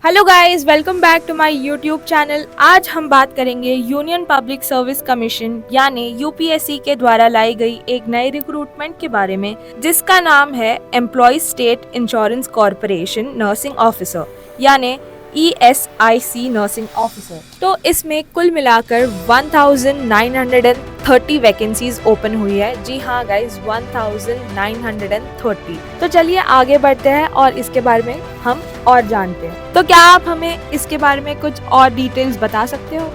Hello guys, welcome back to my YouTube channel. आज हम बात करेंगे यूनियन पब्लिक सर्विस कमीशन यानी यूपीएससी के द्वारा लाई गई एक नई रिक्रूटमेंट के बारे में, जिसका नाम है Employ State Insurance Corporation nursing officer यानी ESIC नर्सिंग ऑफिसर। तो इसमें कुल मिलाकर 1930 वैकेंसीज ओपन हुई है। जी हाँ गाइज, 1930। तो चलिए आगे बढ़ते हैं और इसके बारे में हम और जानते हैं। तो क्या आप हमें इसके बारे में कुछ और डिटेल्स बता सकते हो?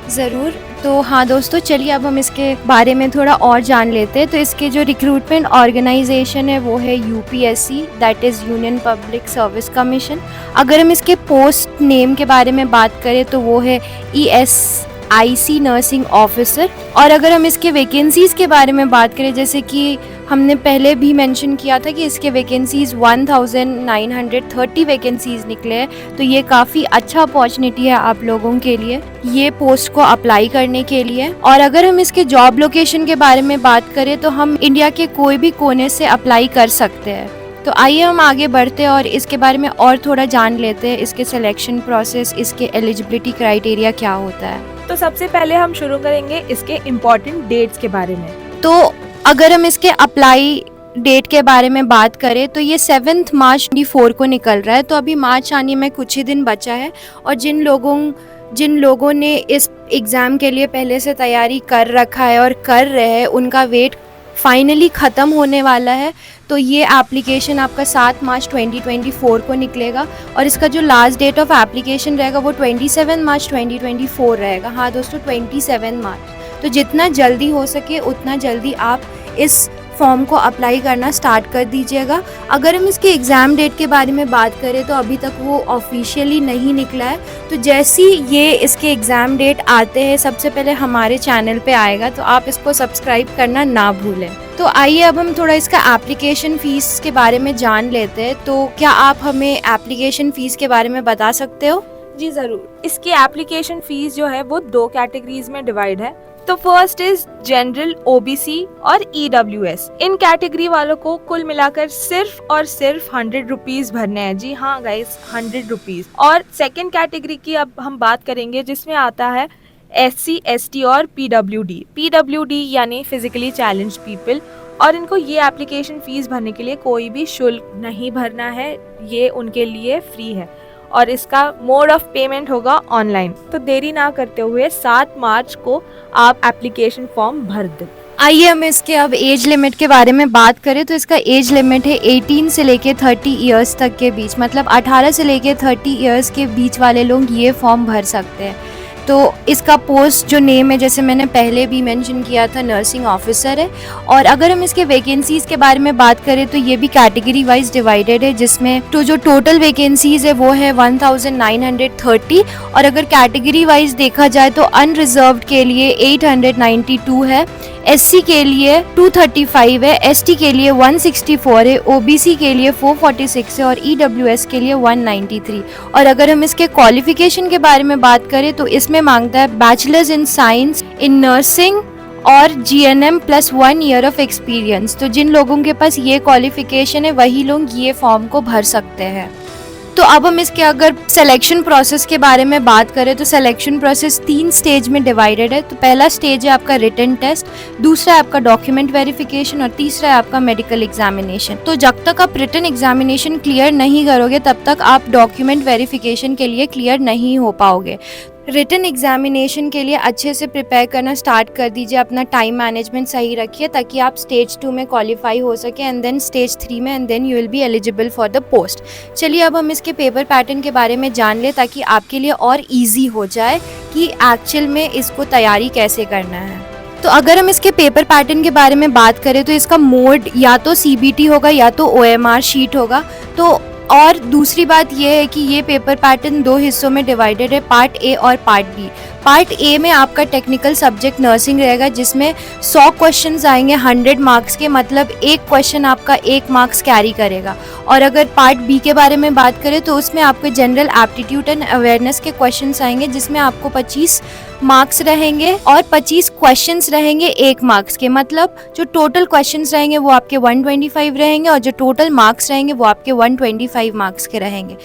ज़रूर। तो हाँ दोस्तों, चलिए अब हम इसके बारे में थोड़ा और जान लेते हैं। तो इसके जो रिक्रूटमेंट ऑर्गेनाइजेशन है वो है UPSC, that is union Public Service commission. अगर हम इसके पोस्ट नेम के बारे में बात करें तो वो है ESIC नर्सिंग ऑफिसर। और अगर हम इसके वैकेंसीज़ के बारे में बात करें, जैसे कि हमने पहले भी मेंशन किया था कि इसके वैकेंसीज़ 1930 वैकेंसीज़ निकले हैं, तो ये काफ़ी अच्छा अपॉर्चुनिटी है आप लोगों के लिए ये पोस्ट को अप्लाई करने के लिए। और अगर हम इसके जॉब लोकेशन के बारे में बात करें तो हम इंडिया के कोई भी कोने से अप्लाई कर सकते हैं। तो आइए हम आगे बढ़ते हैं और इसके बारे में और थोड़ा जान लेते हैं, इसके सिलेक्शन प्रोसेस, इसके एलिजिबिलिटी क्राइटेरिया क्या होता है। तो सबसे पहले हम शुरू करेंगे इसके इम्पोर्टेंट डेट्स के बारे में। तो अगर हम इसके अप्लाई डेट के बारे में बात करें तो ये 7 मार्च 24 को निकल रहा है। तो अभी मार्च आने में कुछ ही दिन बचा है और जिन लोगों ने इस एग्ज़ाम के लिए पहले से तैयारी कर रखा है और कर रहे हैं, उनका वेट फाइनली ख़त्म होने वाला है। तो ये एप्लीकेशन आपका 7 मार्च 2024 को निकलेगा और इसका जो लास्ट डेट ऑफ एप्लीकेशन रहेगा वो 27 मार्च 2024 रहेगा। हाँ दोस्तों, 27 मार्च। तो जितना जल्दी हो सके उतना जल्दी आप इस फॉर्म को अप्लाई करना स्टार्ट कर दीजिएगा। अगर हम इसके एग्ज़ाम डेट के बारे में बात करें तो अभी तक वो ऑफिशियली नहीं निकला है। तो जैसे ये इसके एग्ज़ाम डेट आते हैं सबसे पहले हमारे चैनल पे आएगा, तो आप इसको सब्सक्राइब करना ना भूलें। तो आइए अब हम थोड़ा इसका एप्लीकेशन फ़ीस के बारे में जान लेते हैं। तो क्या आप हमें एप्लीकेशन फ़ीस के बारे में बता सकते हो? जी ज़रूर। इसकी एप्लीकेशन फीस जो है वो 2 कैटेगरीज में डिवाइड है। तो फर्स्ट इज जनरल, OBC और EWS। इन कैटेगरी वालों को कुल मिलाकर सिर्फ और सिर्फ 100 रुपीज भरने हैं। जी हाँ गाइस, 100 रुपीज। और सेकेंड कैटेगरी की अब हम बात करेंगे, जिसमें आता है SC, ST और PWD यानी फिजिकली चैलेंज्ड पीपल। और इनको ये एप्लीकेशन फीस भरने के लिए कोई भी शुल्क नहीं भरना है, ये उनके लिए फ्री है और इसका मोड ऑफ पेमेंट होगा ऑनलाइन। तो देरी ना करते हुए 7 मार्च को आप एप्लीकेशन फॉर्म भर दें। आइए हम इसके अब एज लिमिट के बारे में बात करें। तो इसका एज लिमिट है 18 से लेके 30 इयर्स तक के बीच, मतलब 18 से लेके 30 इयर्स के बीच वाले लोग ये फॉर्म भर सकते हैं। तो इसका पोस्ट जो नेम है, जैसे मैंने पहले भी मेंशन किया था, नर्सिंग ऑफिसर है। और अगर हम इसके वैकेंसीज़ के बारे में बात करें तो ये भी कैटेगरी वाइज डिवाइडेड है, जिसमें तो जो टोटल वैकेंसीज़ है वो है 1930। और अगर कैटेगरी वाइज देखा जाए तो अनरिजर्व्ड के लिए 892 है, SC के लिए 235 है, ST के लिए 164 है, OBC के लिए 446 है और EWS के लिए 193। और अगर हम इसके क्वालिफिकेशन के बारे में बात करें तो इसमें मांगता है bachelors in science in nursing और GNM plus 1 year of experience. तो जिन लोगों के पास ये क्वालिफिकेशन है वही लोग ये फॉर्म को भर सकते हैं। तो अब हम इसके अगर सिलेक्शन प्रोसेस के बारे में बात करें तो सिलेक्शन प्रोसेस 3 स्टेज में डिवाइडेड है। तो पहला स्टेज है आपका रिटन टेस्ट, दूसरा है आपका डॉक्यूमेंट वेरिफिकेशन और तीसरा है आपका मेडिकल एग्जामिनेशन। तो जब तक आप रिटन एग्जामिनेशन क्लियर नहीं करोगे तब तक आप डॉक्यूमेंट वेरिफिकेशन के लिए क्लियर नहीं हो पाओगे। रिटन एग्जामिनेशन के लिए अच्छे से प्रिपेयर करना स्टार्ट कर दीजिए, अपना टाइम मैनेजमेंट सही रखिए ताकि आप स्टेज 2 में क्वालिफाई हो सके एंड देन स्टेज 3 में, and then you will be eligible for the post. चलिए अब हम इसके पेपर पैटर्न के बारे में जान लें ताकि आपके लिए और ईजी हो जाए कि एक्चुअल में इसको तैयारी कैसे करना है। तो अगर हम इसके पेपर पैटर्न के बारे में बात करें तो इसका मोड या तो CBT होगा या तो OMR शीट होगा। तो और दूसरी बात यह है कि ये पेपर पैटर्न 2 हिस्सों में डिवाइडेड है, पार्ट A और पार्ट B। पार्ट A में आपका टेक्निकल सब्जेक्ट नर्सिंग रहेगा, जिसमें 100 क्वेश्चंस आएंगे 100 मार्क्स के, मतलब एक क्वेश्चन आपका 1 मार्क्स कैरी करेगा। और अगर पार्ट B के बारे में बात करें तो उसमें आपके जनरल एप्टीट्यूड एंड अवेयरनेस के क्वेश्चंस आएंगे, जिसमें आपको 25 मार्क्स रहेंगे और 25 क्वेश्चंस रहेंगे 1 मार्क्स के। मतलब जो टोटल क्वेश्चंस रहेंगे वो आपके 125 रहेंगे और जो टोटल मार्क्स रहेंगे वो आपके 125 मार्क्स के रहेंगे।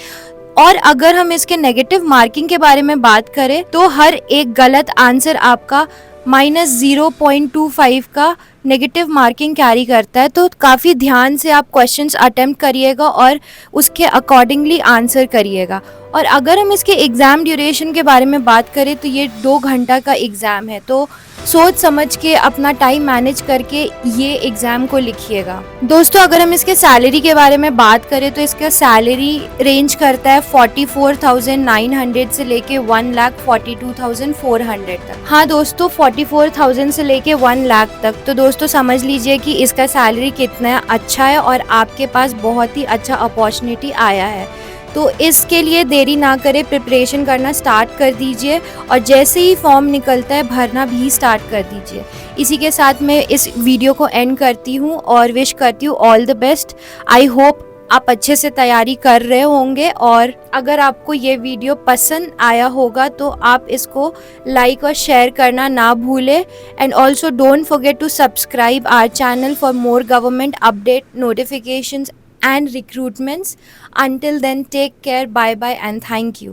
और अगर हम इसके नेगेटिव मार्किंग के बारे में बात करें तो हर एक गलत आंसर आपका -0.25 का नेगेटिव मार्किंग कैरी करता है। तो काफ़ी ध्यान से आप क्वेश्चंस अटेम्प्ट करिएगा और उसके अकॉर्डिंगली आंसर करिएगा। और अगर हम इसके एग्ज़ाम ड्यूरेशन के बारे में बात करें तो ये 2 घंटा का एग्ज़ाम है, तो सोच समझ के अपना टाइम मैनेज करके ये एग्ज़ाम को लिखिएगा। दोस्तों अगर हम इसके सैलरी के बारे में बात करें तो इसका सैलरी रेंज करता है 44,900 से लेके 1,42,400 तक। हाँ दोस्तों, 44,000 से लेके 1 लाख तक। तो दोस्तों समझ लीजिए कि इसका सैलरी कितना अच्छा है और आपके पास बहुत ही अच्छा अपॉर्चुनिटी आया है। तो इसके लिए देरी ना करें, प्रिपरेशन करना स्टार्ट कर दीजिए और जैसे ही फॉर्म निकलता है भरना भी स्टार्ट कर दीजिए। इसी के साथ मैं इस वीडियो को एंड करती हूँ और विश करती हूँ all the best. I hope आप अच्छे से तैयारी कर रहे होंगे और अगर आपको ये वीडियो पसंद आया होगा तो आप इसको लाइक और शेयर करना ना भूलें। And also don't forget to subscribe our channel for more government update, notifications and recruitments. Until then, take care, bye bye and thank you.